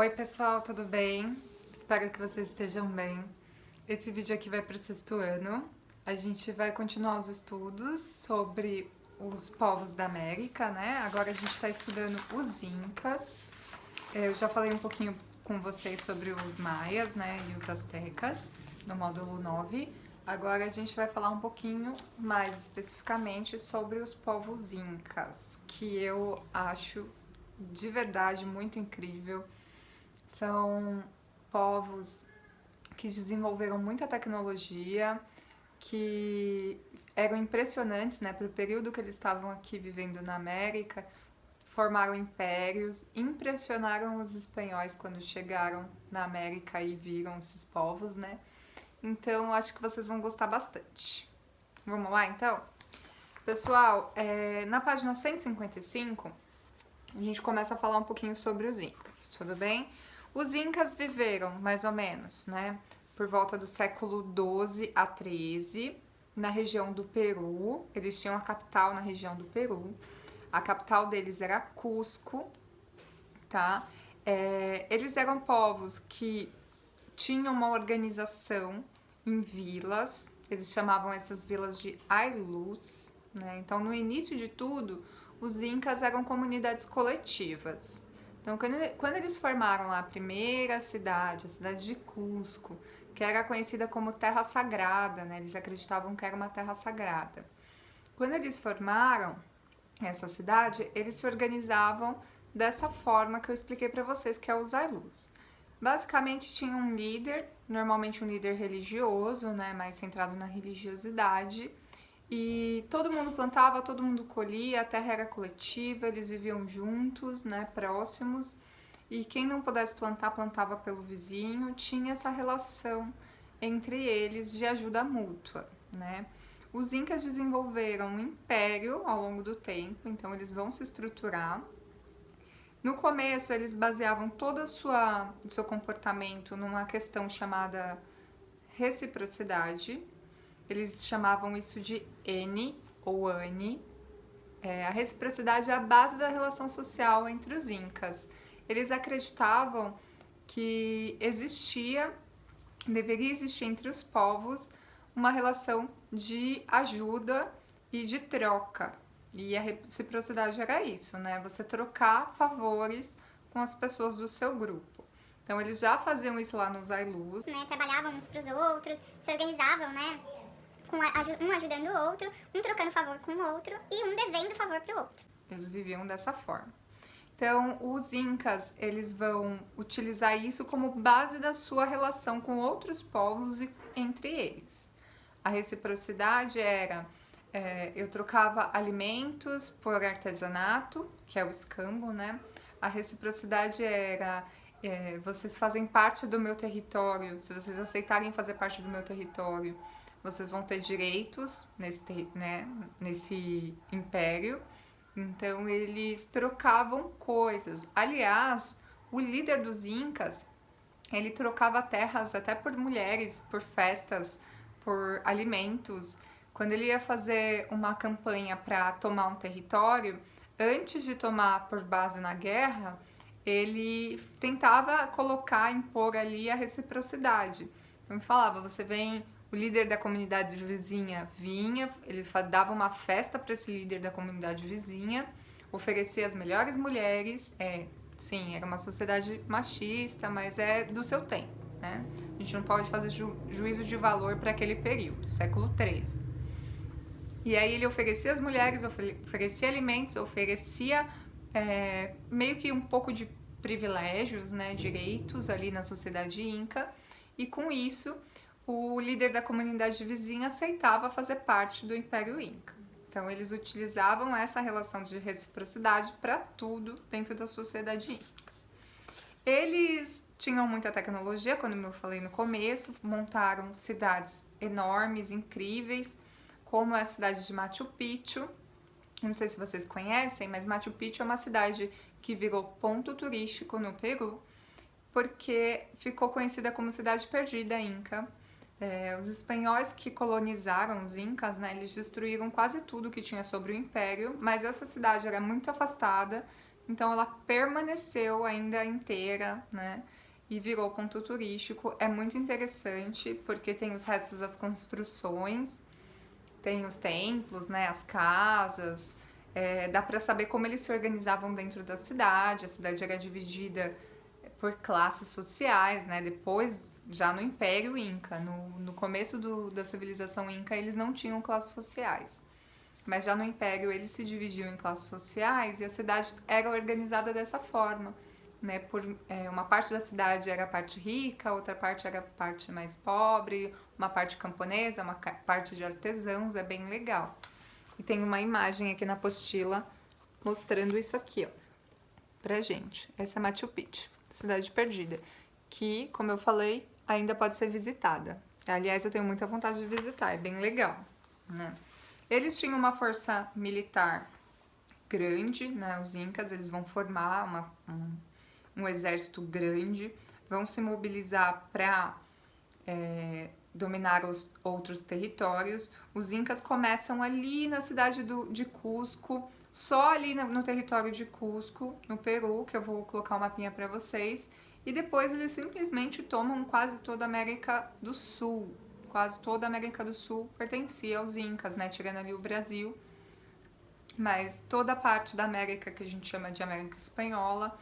Oi pessoal, tudo bem? Espero que vocês estejam bem. Esse vídeo aqui vai para o sexto ano. A gente vai continuar os estudos sobre os povos da América, né? Agora a gente está estudando os Incas. Eu já falei um pouquinho com vocês sobre os Maias, né? E os Aztecas no módulo 9. Agora a gente vai falar um pouquinho mais especificamente sobre os povos Incas, que eu acho de verdade muito incrível. São povos que desenvolveram muita tecnologia, que eram impressionantes, né, para o período que eles estavam aqui vivendo na América, formaram impérios, impressionaram os espanhóis quando chegaram na América e viram esses povos, né? Então, acho que vocês vão gostar bastante. Vamos lá, então? Pessoal, na página 155, a gente começa a falar um pouquinho sobre os Incas, tudo bem? Os Incas viveram, mais ou menos, né, por volta do século 12 a 13, na região do Peru. Eles tinham a capital na região do Peru. A capital deles era Cusco, tá? Eles eram povos que tinham uma organização em vilas. Eles chamavam essas vilas de aylus, né? Então, no início de tudo, os Incas eram comunidades coletivas. Então, quando eles formaram a primeira cidade, a cidade de Cusco, que era conhecida como Terra Sagrada, né? Eles acreditavam que era uma terra sagrada. Quando eles formaram essa cidade, eles se organizavam dessa forma que eu expliquei para vocês, que é os Ailus. Basicamente tinha um líder, normalmente um líder religioso, né, mais centrado na religiosidade, e todo mundo plantava, todo mundo colhia, a terra era coletiva, eles viviam juntos, né, próximos, e quem não pudesse plantar, plantava pelo vizinho, tinha essa relação entre eles de ajuda mútua, né. Os Incas desenvolveram um império ao longo do tempo, então eles vão se estruturar. No começo, eles baseavam todo o seu comportamento numa questão chamada reciprocidade. Eles chamavam isso de N ou ANI. A reciprocidade é a base da relação social entre os Incas. Eles acreditavam que deveria existir entre os povos uma relação de ajuda e de troca. E a reciprocidade era isso, né? Você trocar favores com as pessoas do seu grupo. Então eles já faziam isso lá nos Ailus, né? Trabalhavam uns pros outros, se organizavam, né? Um ajudando o outro, um trocando favor com o outro e um devendo favor pro outro. Eles viviam dessa forma. Então, os Incas, eles vão utilizar isso como base da sua relação com outros povos e entre eles. A reciprocidade era, eu trocava alimentos por artesanato, que é o escambo, né? A reciprocidade era, vocês fazem parte do meu território, se vocês aceitarem fazer parte do meu território, vocês vão ter direitos nesse império. Então, eles trocavam coisas. Aliás, o líder dos Incas, ele trocava terras até por mulheres, por festas, por alimentos. Quando ele ia fazer uma campanha para tomar um território, antes de tomar por base na guerra, ele tentava impor ali a reciprocidade. Então ele falava, você vem, o líder da comunidade vizinha vinha, eles davam uma festa para esse líder da comunidade vizinha, oferecia as melhores mulheres, sim, era uma sociedade machista, mas é do seu tempo, né? A gente não pode fazer juízo de valor para aquele período, século XIII. E aí ele oferecia as mulheres, oferecia alimentos, oferecia meio que um pouco de privilégios, né, direitos ali na sociedade inca, e com isso o líder da comunidade vizinha aceitava fazer parte do Império Inca. Então eles utilizavam essa relação de reciprocidade para tudo dentro da sociedade inca. Eles tinham muita tecnologia, como eu falei no começo, montaram cidades enormes, incríveis, como a cidade de Machu Picchu. Não sei se vocês conhecem, mas Machu Picchu é uma cidade que virou ponto turístico no Peru, porque ficou conhecida como cidade perdida inca. Os espanhóis que colonizaram os incas, né, eles destruíram quase tudo que tinha sobre o império, mas essa cidade era muito afastada, então ela permaneceu ainda inteira, né? E virou ponto turístico. É muito interessante porque tem os restos das construções, tem os templos, né? As casas. Dá para saber como eles se organizavam dentro da cidade. A cidade era dividida por classes sociais, né? Depois, já no Império Inca, no começo da civilização Inca, eles não tinham classes sociais. Mas já no Império eles se dividiam em classes sociais e a cidade era organizada dessa forma, né? Uma parte da cidade era a parte rica, outra parte era a parte mais pobre, uma parte camponesa, uma parte de artesãos, é bem legal. E tem uma imagem aqui na apostila mostrando isso aqui, ó, pra gente. Essa é Machu Picchu, cidade perdida, que, como eu falei, ainda pode ser visitada. Aliás, eu tenho muita vontade de visitar, é bem legal, né? Eles tinham uma força militar grande, né? Os incas, eles vão formar um exército grande, vão se mobilizar para dominar os outros territórios. Os incas começam ali na cidade de Cusco, só ali no território de Cusco, no Peru, que eu vou colocar um mapinha para vocês, e depois eles simplesmente tomam quase toda a América do Sul. Quase toda a América do Sul pertencia aos incas, né? Tirando ali o Brasil. Mas toda a parte da América que a gente chama de América Espanhola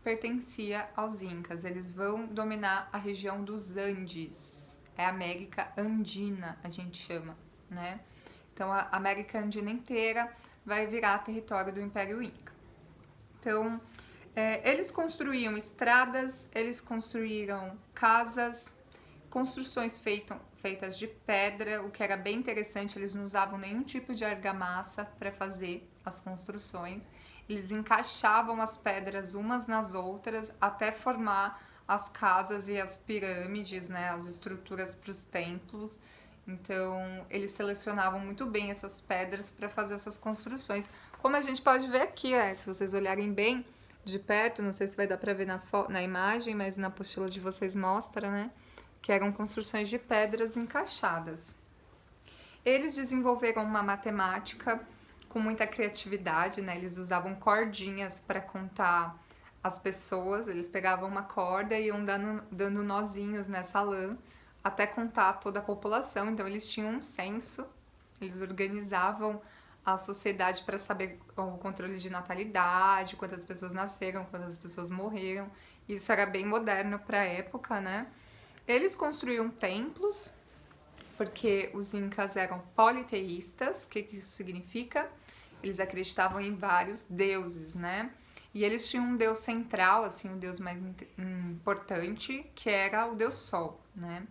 pertencia aos incas. Eles vão dominar a região dos Andes. É a América Andina, a gente chama, né? Então a América Andina inteira vai virar território do Império Inca. Então eles construíam estradas, eles construíram casas, construções feitas de pedra, o que era bem interessante, eles não usavam nenhum tipo de argamassa para fazer as construções. Eles encaixavam as pedras umas nas outras até formar as casas e as pirâmides, né, as estruturas para os templos. Então, eles selecionavam muito bem essas pedras para fazer essas construções. Como a gente pode ver aqui, se vocês olharem bem de perto, não sei se vai dar para ver na imagem, mas na apostila de vocês mostra, né? Que eram construções de pedras encaixadas. Eles desenvolveram uma matemática com muita criatividade, né? Eles usavam cordinhas para contar as pessoas, eles pegavam uma corda e iam dando nozinhos nessa lã até contar toda a população. Então eles tinham um censo, eles organizavam a sociedade para saber o controle de natalidade, quantas pessoas nasceram, quantas pessoas morreram. Isso era bem moderno para a época, né? Eles construíam templos, porque os incas eram politeístas. O que isso significa? Eles acreditavam em vários deuses, né? E eles tinham um deus central, assim, um deus mais importante, que era o deus Sol, né?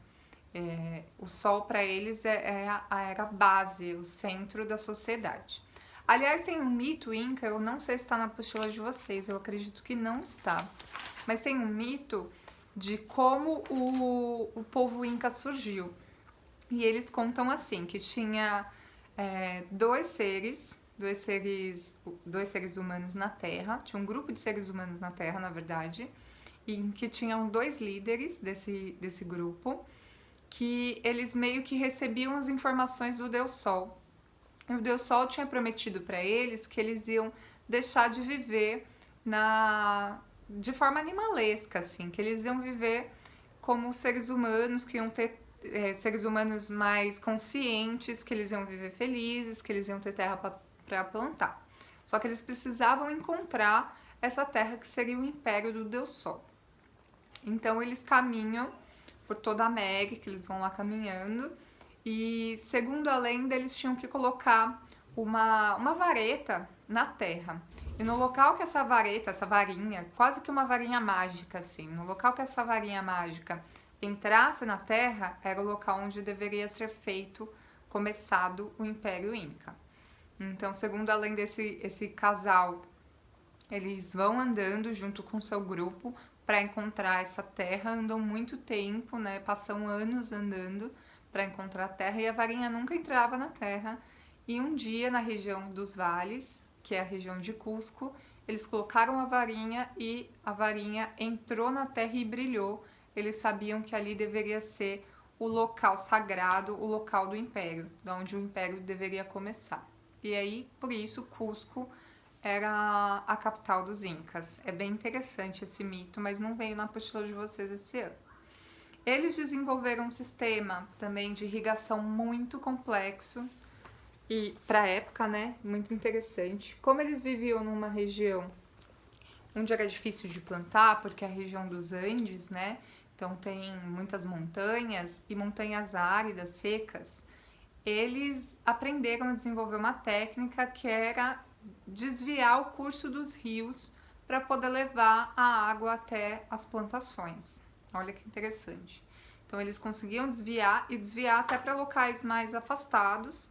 O Sol para eles era a base, o centro da sociedade. Aliás, tem um mito inca, eu não sei se está na apostila de vocês, eu acredito que não está, mas tem um mito de como o povo inca surgiu. E eles contam assim, que tinha dois seres humanos na Terra, tinha um grupo de seres humanos na Terra, na verdade, e que tinham dois líderes desse grupo, que eles meio que recebiam as informações do Deus Sol. E o Deus Sol tinha prometido para eles que eles iam deixar de viver de forma animalesca, assim, que eles iam viver como seres humanos, que iam ter seres humanos mais conscientes, que eles iam viver felizes, que eles iam ter terra para plantar. Só que eles precisavam encontrar essa terra que seria o império do Deus Sol. Então eles caminham por toda a América, eles vão lá caminhando, e segundo a lenda eles tinham que colocar uma vareta na terra. E no local que essa varinha, quase que uma varinha mágica assim, no local que essa varinha mágica entrasse na terra, era o local onde deveria ser começado o Império Inca. Então, segundo a lenda, esse casal, eles vão andando junto com seu grupo para encontrar essa terra, andam muito tempo, né? Passam anos andando para encontrar a terra e a varinha nunca entrava na terra. E um dia, na região dos vales, que é a região de Cusco, eles colocaram a varinha e a varinha entrou na terra e brilhou. Eles sabiam que ali deveria ser o local sagrado, o local do império, de onde o império deveria começar. E aí, por isso, Cusco era a capital dos Incas. É bem interessante esse mito, mas não veio na apostila de vocês esse ano. Eles desenvolveram um sistema também de irrigação muito complexo e, para a época, né, muito interessante. Como eles viviam numa região onde era difícil de plantar, porque é a região dos Andes, né, então tem muitas montanhas e montanhas áridas, secas, eles aprenderam a desenvolver uma técnica que era desviar o curso dos rios para poder levar a água até as plantações. Olha que interessante. Então eles conseguiam desviar e desviar até para locais mais afastados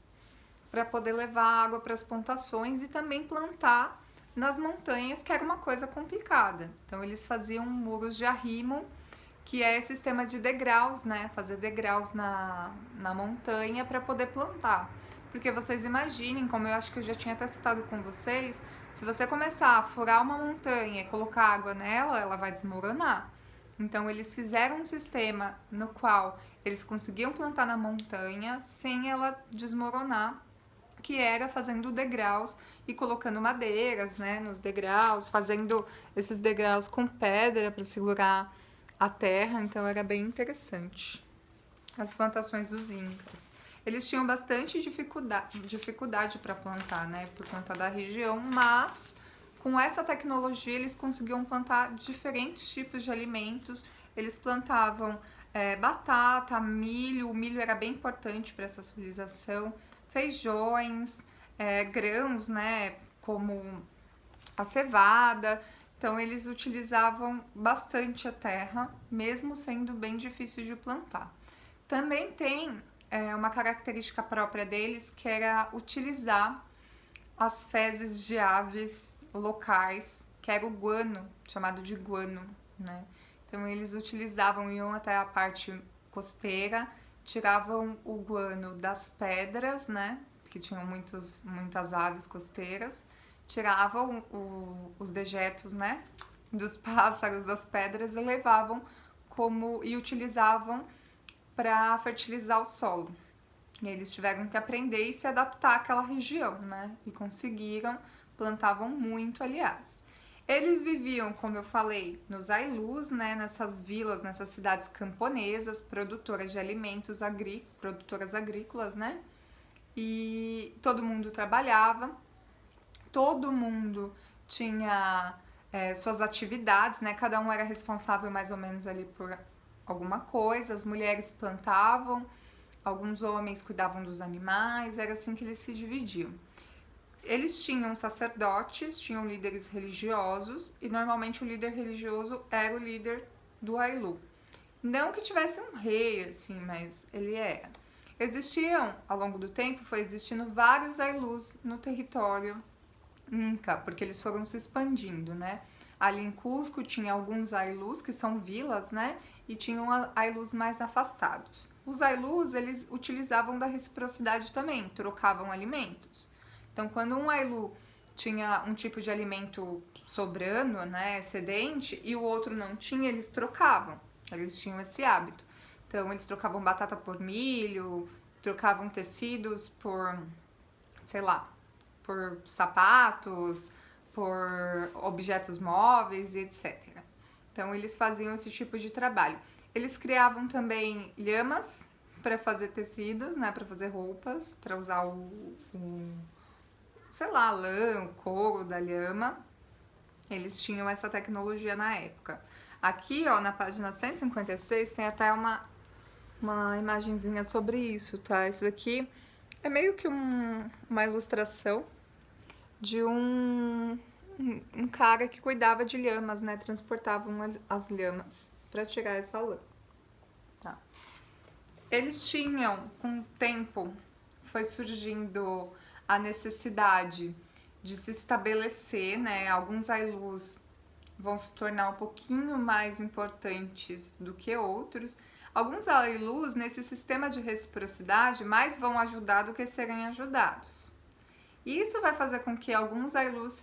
para poder levar água para as plantações e também plantar nas montanhas, que era uma coisa complicada. Então eles faziam muros de arrimo, que é sistema de degraus, né? Fazer degraus na montanha para poder plantar. Porque vocês imaginem, como eu acho que eu já tinha até citado com vocês, se você começar a furar uma montanha e colocar água nela, ela vai desmoronar. Então eles fizeram um sistema no qual eles conseguiam plantar na montanha sem ela desmoronar, que era fazendo degraus e colocando madeiras, né, nos degraus, fazendo esses degraus com pedra para segurar a terra, então era bem interessante. As plantações dos Incas. Eles tinham bastante dificuldade para plantar, né, por conta da região, mas com essa tecnologia eles conseguiam plantar diferentes tipos de alimentos. Eles plantavam batata, milho, o milho era bem importante para essa civilização, feijões, grãos, né, como a cevada. Então eles utilizavam bastante a terra, mesmo sendo bem difícil de plantar. Também tem uma característica própria deles, que era utilizar as fezes de aves locais, que era o guano, chamado de guano, né? Então eles utilizavam, iam até a parte costeira, tiravam o guano das pedras, né? Que tinham muitas aves costeiras, tiravam os dejetos, né? Dos pássaros das pedras e levavam e utilizavam para fertilizar o solo. E eles tiveram que aprender e se adaptar àquela região, né? E conseguiram, plantavam muito, aliás. Eles viviam, como eu falei, nos ailus, né? Nessas vilas, nessas cidades camponesas, produtoras de alimentos, produtoras agrícolas, né? E todo mundo trabalhava, todo mundo tinha suas atividades, né? Cada um era responsável mais ou menos ali por alguma coisa. As mulheres plantavam, alguns homens cuidavam dos animais, era assim que eles se dividiam. Eles tinham sacerdotes, tinham líderes religiosos, e normalmente o líder religioso era o líder do Ailu. Não que tivesse um rei, assim, mas ele era. Existiam, ao longo do tempo, foi existindo vários Ailus no território Inca, porque eles foram se expandindo, né? Ali em Cusco tinha alguns Ailus, que são vilas, né? E tinham Ailus mais afastados. Os Ailus, eles utilizavam da reciprocidade também, trocavam alimentos. Então, quando um Ailu tinha um tipo de alimento sobrando, né, excedente, e o outro não tinha, eles trocavam. Eles tinham esse hábito. Então, eles trocavam batata por milho, trocavam tecidos por, sei lá, por sapatos, por objetos móveis e etc. Então, eles faziam esse tipo de trabalho. Eles criavam também lhamas para fazer tecidos, né, para fazer roupas, para usar sei lá, a lã, o couro da lhama. Eles tinham essa tecnologia na época. Aqui, ó, na página 156, tem até uma imagenzinha sobre isso, tá? Isso daqui é meio que uma ilustração de um cara que cuidava de lhamas, né? Transportavam as lhamas para tirar essa lã. Tá. Eles tinham, com o tempo, foi surgindo a necessidade de se estabelecer, né? Alguns Ailus vão se tornar um pouquinho mais importantes do que outros. Alguns Ailus, nesse sistema de reciprocidade, mais vão ajudar do que serem ajudados. E isso vai fazer com que alguns Ailus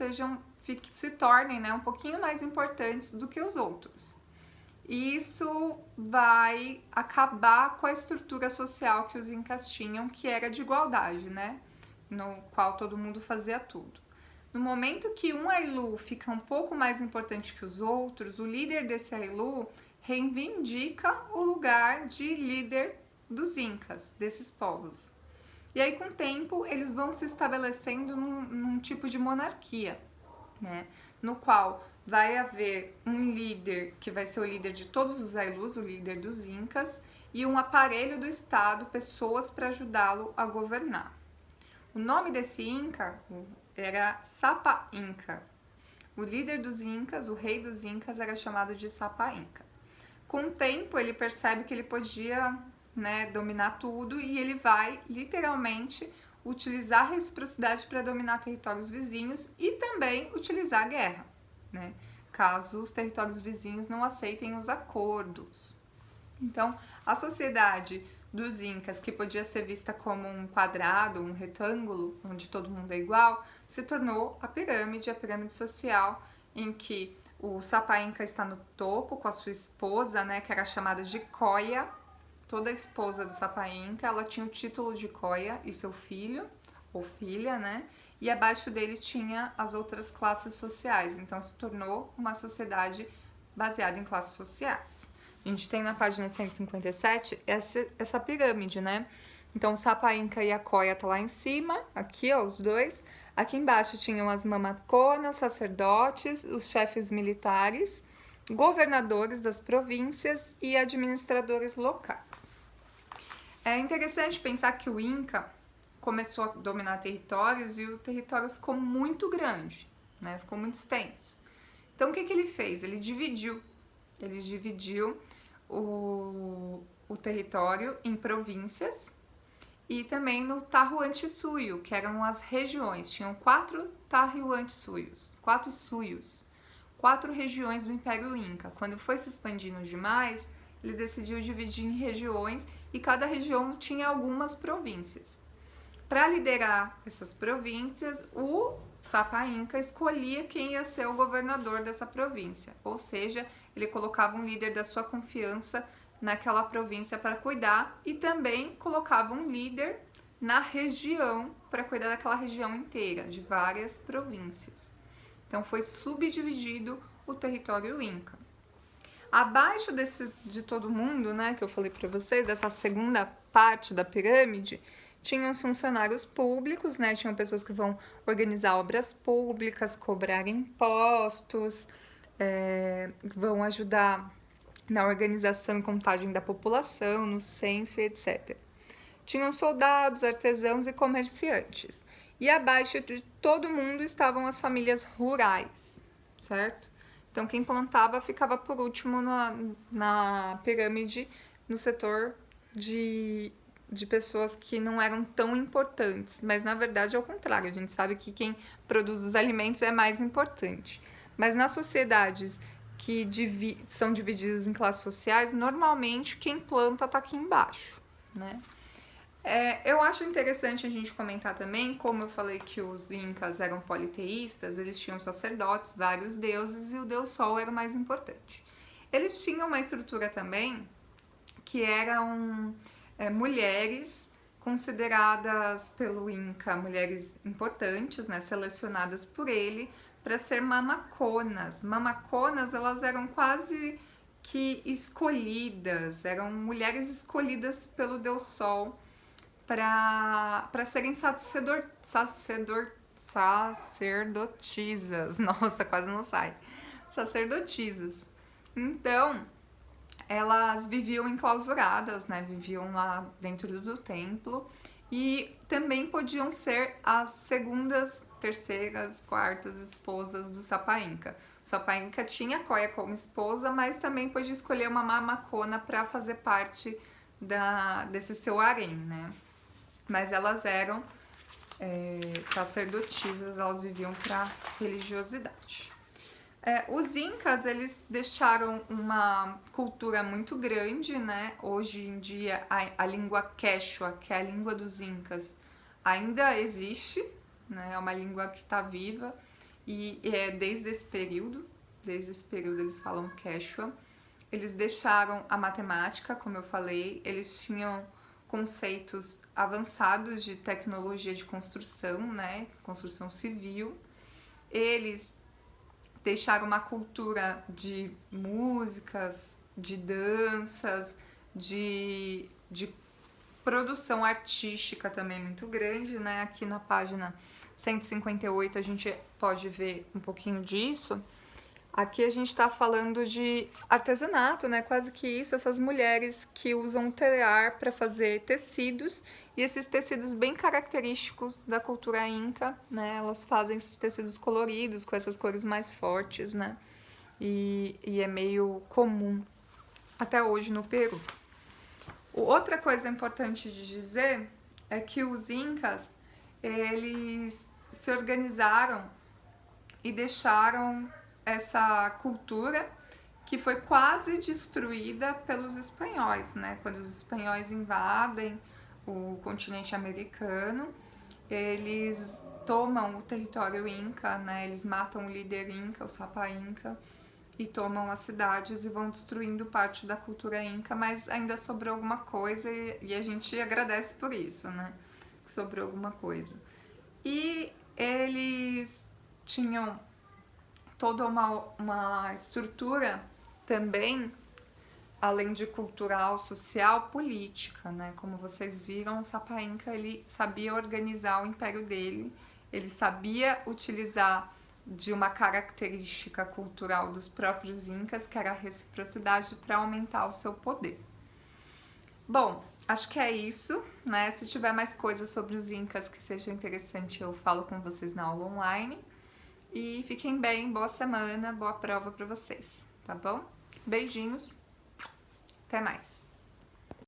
se tornem, né, um pouquinho mais importantes do que os outros. E isso vai acabar com a estrutura social que os Incas tinham, que era de igualdade, né? No qual todo mundo fazia tudo. No momento que um Ailu fica um pouco mais importante que os outros, o líder desse Ailu reivindica o lugar de líder dos Incas, desses povos. E aí, com o tempo, eles vão se estabelecendo num tipo de monarquia, né? No qual vai haver um líder que vai ser o líder de todos os Ailus, o líder dos Incas, e um aparelho do Estado, pessoas para ajudá-lo a governar. O nome desse Inca era Sapa Inca. O líder dos Incas, o rei dos Incas, era chamado de Sapa Inca. Com o tempo, ele percebe que ele podia, né, dominar tudo e ele vai, literalmente, utilizar a reciprocidade para dominar territórios vizinhos e também utilizar a guerra, né, caso os territórios vizinhos não aceitem os acordos. Então, a sociedade dos Incas, que podia ser vista como um quadrado, um retângulo, onde todo mundo é igual, se tornou a pirâmide social, em que o Sapa Inca está no topo com a sua esposa, né, que era chamada de Coia. Toda esposa do Sapa Inca, ela tinha o título de Coia e seu filho ou filha, né? E abaixo dele tinha as outras classes sociais. Então se tornou uma sociedade baseada em classes sociais. A gente tem na página 157 essa pirâmide, né? Então o Sapa Inca e a Coia tá lá em cima, aqui ó, os dois. Aqui embaixo tinham as mamaconas, sacerdotes, os chefes militares, governadores das províncias e administradores locais. É interessante pensar que o Inca começou a dominar territórios e o território ficou muito grande, né? Ficou muito extenso. Então o que ele fez? Ele dividiu o território em províncias e também no Tahuantinsuyo, que eram as regiões. Tinham 4 Tahuantinsuyos, 4 suyos, 4 regiões do Império Inca. Quando foi se expandindo demais, ele decidiu dividir em regiões e cada região tinha algumas províncias. Para liderar essas províncias, o Sapa Inca escolhia quem ia ser o governador dessa província, ou seja, ele colocava um líder da sua confiança naquela província para cuidar e também colocava um líder na região para cuidar daquela região inteira, de várias províncias. Então foi subdividido o território Inca. Abaixo de todo mundo, né, que eu falei para vocês, dessa segunda parte da pirâmide, tinham os funcionários públicos, né, tinham pessoas que vão organizar obras públicas, cobrar impostos, vão ajudar na organização e contagem da população, no censo e etc. Tinham soldados, artesãos e comerciantes. E abaixo de todo mundo estavam as famílias rurais, certo? Então quem plantava ficava por último na pirâmide, no setor de pessoas que não eram tão importantes, mas na verdade é o contrário, a gente sabe que quem produz os alimentos é mais importante. Mas nas sociedades que são divididas em classes sociais, normalmente quem planta está aqui embaixo, né? Eu acho interessante a gente comentar também, como eu falei que os Incas eram politeístas, eles tinham sacerdotes, vários deuses, e o deus Sol era o mais importante. Eles tinham uma estrutura também que eram mulheres consideradas pelo Inca mulheres importantes, né, selecionadas por ele para ser mamaconas. Mamaconas, elas eram quase que escolhidas, eram mulheres escolhidas pelo deus Sol para serem sacerdotisas. Nossa, quase não sai. Sacerdotisas. Então, elas viviam enclausuradas, né? Viviam lá dentro do templo e também podiam ser as segundas, terceiras, quartas esposas do Sapa Inca. O Sapa Inca tinha a Coia como esposa, mas também podia escolher uma mamacona para fazer parte desse seu harém, né? Mas elas eram sacerdotisas, elas viviam para religiosidade. Os Incas, eles deixaram uma cultura muito grande, né? Hoje em dia, a língua Quechua, que é a língua dos Incas, ainda existe, né? É uma língua que está viva e desde esse período eles falam Quechua. Eles deixaram a matemática, como eu falei, eles tinham conceitos avançados de tecnologia de construção, né? Construção civil. eles deixaram uma cultura de músicas, de danças, de produção artística também muito grande, né? Aqui na página 158 a gente pode ver um pouquinho disso. Aqui a gente está falando de artesanato, né? Quase que isso, essas mulheres que usam tear para fazer tecidos, e esses tecidos bem característicos da cultura inca, né? Elas fazem esses tecidos coloridos, com essas cores mais fortes, né? E é meio comum até hoje no Peru. Outra coisa importante de dizer é que os incas, eles se organizaram e deixaram essa cultura que foi quase destruída pelos espanhóis, né? Quando os espanhóis invadem o continente americano, eles tomam o território inca, né? Eles matam o líder inca, o Sapa Inca, e tomam as cidades e vão destruindo parte da cultura inca, mas ainda sobrou alguma coisa e a gente agradece por isso, né? Que sobrou alguma coisa. E eles tinham toda uma estrutura também, além de cultural, social, política, né? Como vocês viram, o Sapa Inca, ele sabia organizar o império dele, ele sabia utilizar de uma característica cultural dos próprios incas, que era a reciprocidade, para aumentar o seu poder. Bom, acho que é isso, né? Se tiver mais coisas sobre os incas que seja interessante, eu falo com vocês na aula online. E fiquem bem, boa semana, boa prova para vocês, tá bom? Beijinhos, até mais!